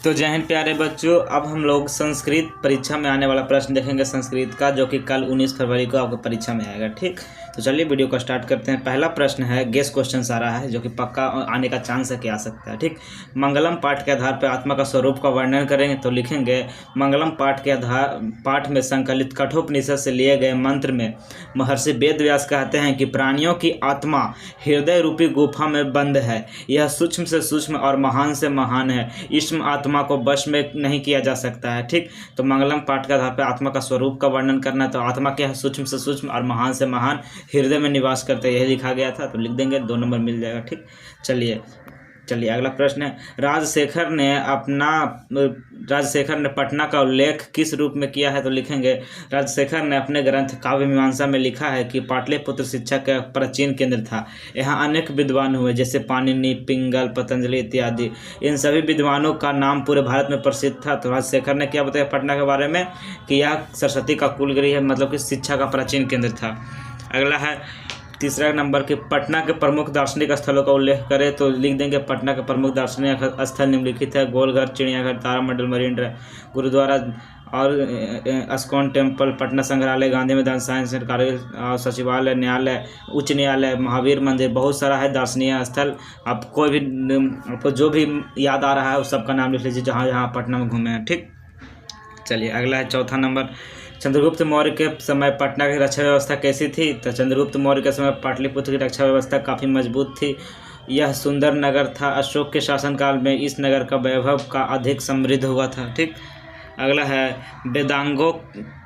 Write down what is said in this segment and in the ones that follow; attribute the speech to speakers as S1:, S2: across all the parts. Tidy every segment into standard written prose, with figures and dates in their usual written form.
S1: तो जय हिंद प्यारे बच्चों, अब हम लोग संस्कृत परीक्षा में आने वाला प्रश्न देखेंगे संस्कृत का, जो कि कल 19 फरवरी को आपको परीक्षा में आएगा। ठीक, तो चलिए वीडियो को स्टार्ट करते हैं। पहला प्रश्न है, गेस क्वेश्चन सारा है, जो कि पक्का आने का चांस है कि आ सकता है। ठीक, मंगलम पाठ के आधार पर आत्मा का स्वरूप का वर्णन करेंगे तो लिखेंगे मंगलम पाठ में संकलित कठोपनिषद से लिए गए मंत्र में महर्षि वेद व्यास कहते हैं कि प्राणियों की आत्मा हृदय रूपी गुफा में बंद है। यह सूक्ष्म से सूक्ष्म और महान से महान है। इस आत्मा को वश में नहीं किया जा सकता है। ठीक, तो मंगलम पाठ के आधार पर आत्मा का स्वरूप का वर्णन करना है। तो आत्मा क्या है? सूक्ष्म से सूक्ष्म और महान से महान, हृदय में निवास करते, यही लिखा गया था, तो लिख देंगे, 2 नंबर मिल जाएगा। ठीक, चलिए अगला प्रश्न है, राजशेखर ने पटना का उल्लेख किस रूप में किया है? तो लिखेंगे राजशेखर ने अपने ग्रंथ काव्य मीमांसा में लिखा है कि पाटलिपुत्र शिक्षा का प्राचीन केंद्र था। यहाँ अनेक विद्वान हुए, जैसे पाणिनि, पिंगल, पतंजलि इत्यादि। इन सभी विद्वानों का नाम पूरे भारत में प्रसिद्ध था। तो राजशेखर ने क्या बताया पटना के बारे में? कि यह सरस्वती का कुलगृह है, मतलब कि शिक्षा का प्राचीन केंद्र था। अगला है तीसरा नंबर के, पटना के प्रमुख दार्शनिक स्थलों का उल्लेख करें तो लिख देंगे पटना के प्रमुख दार्शनिक स्थल निम्नलिखित है: गोलघर, चिड़ियाघर, तारामंडल, मरीन ड्राइव, गुरुद्वारा और इस्कॉन टेम्पल, पटना संग्रहालय, गांधी मैदान, साइंस सरकारी सचिवालय, न्यायालय, उच्च न्यायालय, महावीर मंदिर, बहुत सारा है दार्शनिक स्थल। आप कोई भी आपको जो भी याद आ रहा है उस सब का नाम लिख लीजिए जहाँ जहाँ पटना में घूमे हैं। ठीक, चलिए अगला है चौथा नंबर, चंद्रगुप्त मौर्य के समय पटना की रक्षा व्यवस्था कैसी थी? तो चंद्रगुप्त मौर्य के समय पाटलिपुत्र की रक्षा व्यवस्था काफ़ी मजबूत थी। यह सुंदर नगर था। अशोक के शासनकाल में इस नगर का वैभव का अधिक समृद्ध हुआ था। ठीक, अगला है वेदांग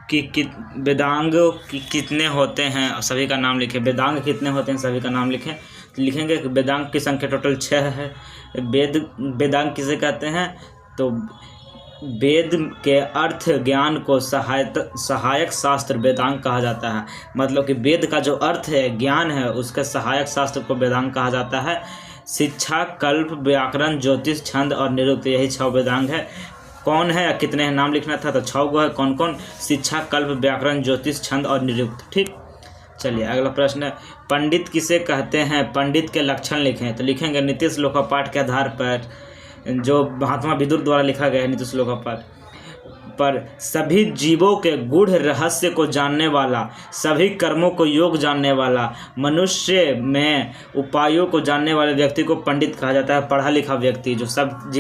S1: कितने होते हैं? सभी का नाम लिखें। वेदांग कितने होते हैं? सभी का नाम लिखें। तो लिखेंगे कि वेदांग की संख्या टोटल 6 है। वेदांग किसे कहते हैं? तो वेद के अर्थ ज्ञान को सहायक शास्त्र वेदांग कहा जाता है। मतलब कि वेद का जो अर्थ है, ज्ञान है, उसके सहायक शास्त्र को वेदांग कहा जाता है। शिक्षा, कल्प, व्याकरण, ज्योतिष, छंद और निरुक्त, यही 6 वेदांग है। कौन है या कितने हैं नाम लिखना था, तो 6 गो है। कौन कौन? शिक्षा, कल्प, व्याकरण, ज्योतिष, छंद और निरुक्त। ठीक, चलिए अगला प्रश्न है, पंडित किसे कहते हैं? पंडित के लक्षण लिखें। तो लिखेंगे नीतीश लोकापाठ के आधार पर, जो महात्मा विदुर द्वारा लिखा गया है नीतीश लोकापाठ पर, सभी जीवों के गूढ़ रहस्य को जानने वाला, सभी कर्मों को योग जानने वाला, मनुष्य में उपायों को जानने वाले व्यक्ति को पंडित कहा जाता है। पढ़ा लिखा व्यक्ति जो सब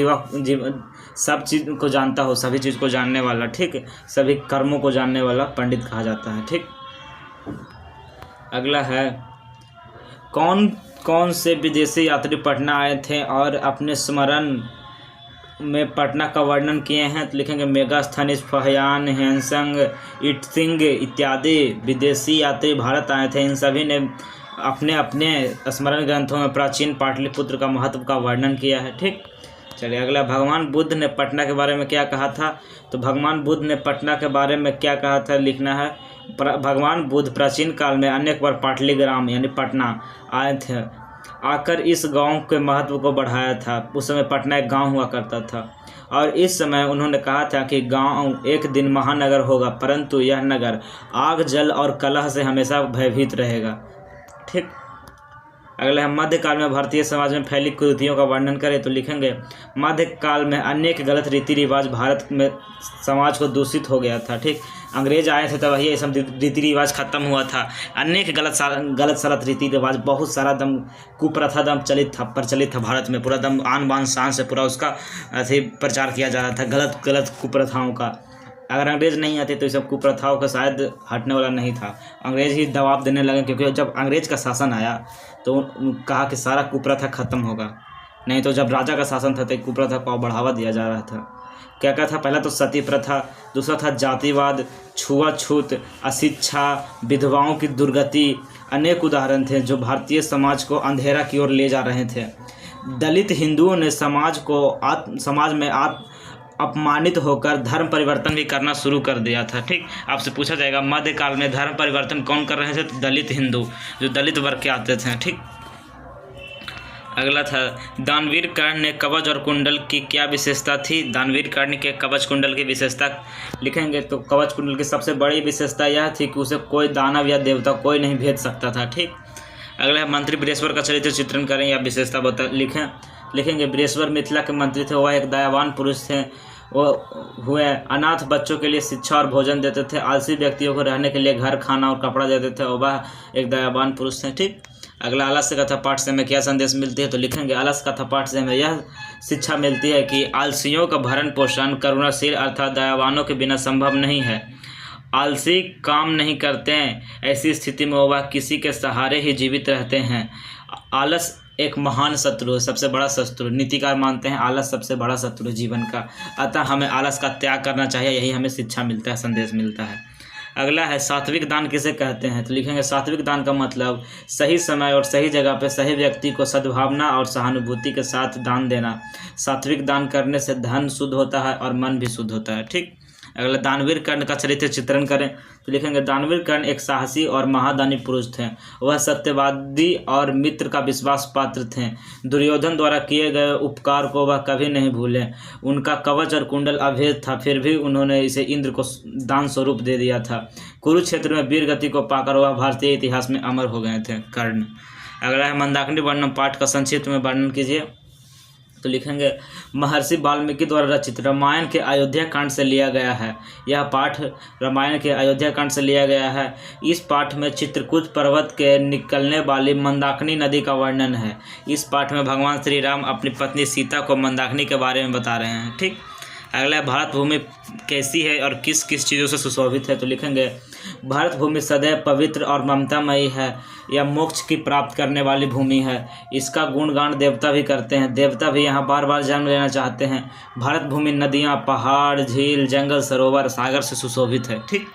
S1: चीज़ को जानता हो, सभी चीज़ को जानने वाला। ठीक, सभी कर्मों को जानने वाला पंडित कहा जाता है। ठीक, अगला है, कौन कौन से विदेशी यात्री पटना आए थे और अपने स्मरण में पटना का वर्णन किए हैं? तो लिखेंगे मेगास्थनीज, फहयान, हेनसंग, इटसिंग इत्यादि विदेशी यात्री भारत आए थे। इन सभी ने अपने अपने स्मरण ग्रंथों में प्राचीन पाटलिपुत्र का महत्व का वर्णन किया है। ठीक, चलिए अगला, भगवान बुद्ध ने पटना के बारे में क्या कहा था? तो भगवान बुद्ध ने पटना के बारे में क्या कहा था लिखना है। भगवान बुद्ध प्राचीन काल में अनेक बार पाटलीग्राम यानी पटना आए थे, आकर इस गांव के महत्व को बढ़ाया था। उस समय पटना एक गांव हुआ करता था और इस समय उन्होंने कहा था कि गांव एक दिन महानगर होगा, परंतु यह नगर आग, जल और कलह से हमेशा भयभीत रहेगा। ठीक, अगला है, मध्यकाल में भारतीय समाज में फैली कुरीतियों का वर्णन करें। तो लिखेंगे मध्यकाल में अनेक गलत रीति रिवाज भारत में समाज को दूषित हो गया था। ठीक, अंग्रेज आए थे तब ये सब रीति रिवाज खत्म हुआ था। अनेक गलत सलत रीति रिवाज, बहुत सारा दम कुप्रथा दम प्रचलित था भारत में। पूरा दम आन बान शान से पूरा उसका ऐसे प्रचार किया जा रहा था, गलत कुप्रथाओं का। अगर अंग्रेज नहीं आते तो ये सब कुप्रथाओं का शायद हटने वाला नहीं था। अंग्रेज ही दबाव देने लगे, क्योंकि जब अंग्रेज का शासन आया तो कहा कि सारा कुप्रथा खत्म होगा। नहीं तो जब राजा का शासन था तो कुप्रथा को बढ़ावा दिया जा रहा था। क्या क्या था? पहला तो सती प्रथा, दूसरा था जातिवाद, छुआछूत, अशिक्षा, विधवाओं की दुर्गति। अनेक उदाहरण थे जो भारतीय समाज को अंधेरा की ओर ले जा रहे थे। दलित हिंदुओं ने समाज में अपमानित होकर धर्म परिवर्तन भी करना शुरू कर दिया था। ठीक, आपसे पूछा जाएगा मध्यकाल में धर्म परिवर्तन कौन कर रहे थे? तो दलित हिंदू, जो दलित वर्ग के आते थे। ठीक, अगला था, दानवीर कर्ण ने कवच और कुंडल की क्या विशेषता थी? दानवीर कर्ण के कवच कुंडल की विशेषता लिखेंगे तो कवच कुंडल की सबसे बड़ी विशेषता यह थी कि उसे कोई दानव या देवता कोई नहीं भेज सकता था। ठीक, अगला है, मंत्री बृहस्पति का चरित्र चित्रण करें या विशेषता लिखें। लिखेंगे बृहस्पति मिथिला के मंत्री थे, वह एक दयावान पुरुष थे। वो हुए अनाथ बच्चों के लिए शिक्षा और भोजन देते थे, आलसी व्यक्तियों को रहने के लिए घर, खाना और कपड़ा देते थे, और वह एक दयावान पुरुष थे। ठीक। अगला, आलस्य कथा पाठ से हमें क्या संदेश मिलती है, तो लिखेंगे आलस्य कथा पाठ से हमें यह शिक्षा मिलती है कि आलसियों का भरण पोषण करुणाशील अर्थात दयावानों के बिना संभव नहीं है। आलसी काम नहीं करते हैं, ऐसी स्थिति में वह किसी के सहारे ही जीवित रहते हैं। आलस एक महान शत्रु है, सबसे बड़ा शत्रु। नीतिकार मानते हैं आलस सबसे बड़ा शत्रु जीवन का, अतः हमें आलस का त्याग करना चाहिए, यही हमें शिक्षा मिलता है, संदेश मिलता है। अगला है सात्विक दान किसे कहते हैं, तो लिखेंगे सात्विक दान का मतलब सही समय और सही जगह पर सही व्यक्ति को सद्भावना और सहानुभूति के साथ दान देना। सात्विक दान करने से धन शुद्ध होता है और मन भी शुद्ध होता है। ठीक। अगला, दानवीर कर्ण का चरित्र चित्रण करें, तो लिखेंगे दानवीर कर्ण एक साहसी और महादानी पुरुष थे। वह सत्यवादी और मित्र का विश्वास पात्र थे। दुर्योधन द्वारा किए गए उपकार को वह कभी नहीं भूले। उनका कवच और कुंडल अभेद था, फिर भी उन्होंने इसे इंद्र को दान स्वरूप दे दिया था। कुरुक्षेत्र में वीर गति को पाकर वह भारतीय इतिहास में अमर हो गए थे कर्ण। अगला है मंदाकिनी वर्णन पाठ का संक्षिप्त में वर्णन कीजिए, तो लिखेंगे महर्षि वाल्मीकि द्वारा रचित रामायण के अयोध्या कांड से लिया गया है। यह पाठ रामायण के अयोध्या कांड से लिया गया है। इस पाठ में चित्रकूट पर्वत के निकलने वाली मंदाकिनी नदी का वर्णन है। इस पाठ में भगवान श्री राम अपनी पत्नी सीता को मंदाकिनी के बारे में बता रहे हैं। ठीक। अगला, भारत भूमि कैसी है और किस किस चीज़ों से सुशोभित है, तो लिखेंगे भारत भूमि सदैव पवित्र और ममतामयी है। यह मोक्ष की प्राप्त करने वाली भूमि है। इसका गुणगान देवता भी करते हैं, देवता भी यहाँ बार बार जन्म लेना चाहते हैं। भारत भूमि नदियाँ, पहाड़, झील, जंगल, सरोवर, सागर से सुशोभित है। ठीक।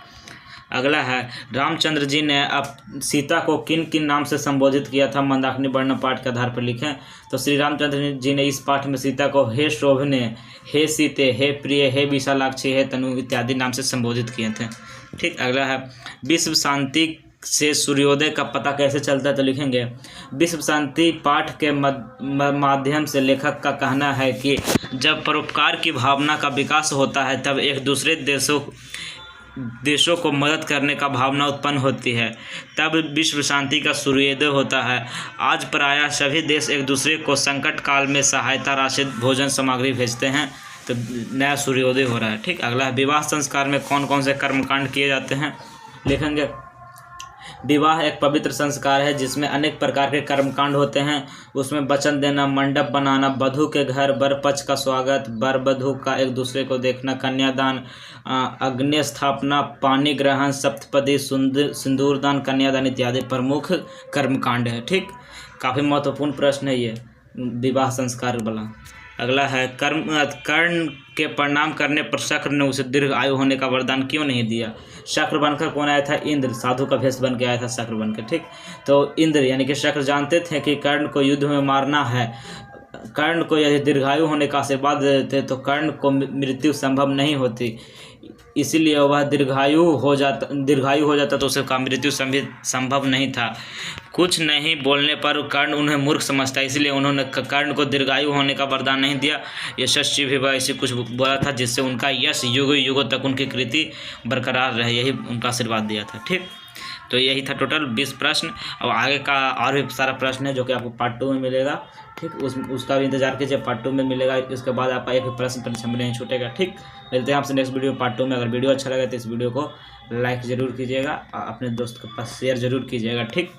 S1: अगला है रामचंद्र जी ने अब सीता को किन किन नाम से संबोधित किया था, मंदाकिनी वर्णन पाठ के आधार पर लिखें, तो श्री रामचंद्र जी ने इस पाठ में सीता को हे शोभने, हे सीते, हे प्रिय, हे विशालाक्षी, हे तनु इत्यादि नाम से संबोधित किए थे। ठीक। अगला है विश्व शांति से सूर्योदय का पता कैसे चलता है, तो लिखेंगे विश्व शांति पाठ के माध्यम से लेखक का कहना है कि जब परोपकार की भावना का विकास होता है तब एक दूसरे देशों को मदद करने का भावना उत्पन्न होती है, तब विश्व शांति का सूर्योदय होता है। आज प्रायः सभी देश एक दूसरे को संकट काल में सहायता राशि, भोजन सामग्री भेजते हैं, तो नया सूर्योदय हो रहा है। ठीक। अगला है विवाह संस्कार में कौन कौन से कर्मकांड किए जाते हैं, लिखेंगे विवाह एक पवित्र संस्कार है जिसमें अनेक प्रकार के कर्मकांड होते हैं। उसमें वचन देना, मंडप बनाना, वधू के घर वर पक्ष का स्वागत, वर वधू का एक दूसरे को देखना, कन्यादान, अग्नि स्थापना, पानी ग्रहण, सप्तपदी, सिंदूरदान, कन्यादान इत्यादि प्रमुख कर्मकांड है। ठीक। काफ़ी महत्वपूर्ण प्रश्न है ये विवाह संस्कार वाला। अगला है कर्ण के प्रणाम करने पर शक्र ने उसे दीर्घ आयु होने का वरदान क्यों नहीं दिया। शक्र बनकर कौन आया था, इंद्र, साधु का भेष बन के आया था शक्र बनकर। ठीक। तो इंद्र यानी कि शक्र जानते थे कि कर्ण को युद्ध में मारना है। कर्ण को यदि दीर्घायु होने का आशीर्वाद देते तो कर्ण को मृत्यु संभव नहीं होती, इसीलिए वह दीर्घायु हो जाता तो उसका मृत्यु संभव नहीं था। कुछ नहीं बोलने पर कर्ण उन्हें मूर्ख समझता, इसलिए उन्होंने कर्ण को दीर्घायु होने का वरदान नहीं दिया। यशस्वी भी वह ऐसे कुछ बोला था जिससे उनका यश युगों युगों तक उनकी कृति बरकरार रहे, यही उनका आशीर्वाद दिया था। ठीक। तो यही था टोटल 20 प्रश्न। अब आगे का और भी सारा प्रश्न है जो कि आपको पार्ट 2 में मिलेगा। ठीक। उसका भी इंतजार कीजिए, पार्ट 2 में मिलेगा। इसके बाद आपका एक प्रश्न परीक्षा में नहीं छूटेगा। ठीक। मिलते हैं आपसे नेक्स्ट वीडियो पार्ट 2 में। अगर वीडियो अच्छा लगे तो इस वीडियो को लाइक ज़रूर कीजिएगा, अपने दोस्त के पास शेयर ज़रूर कीजिएगा। ठीक।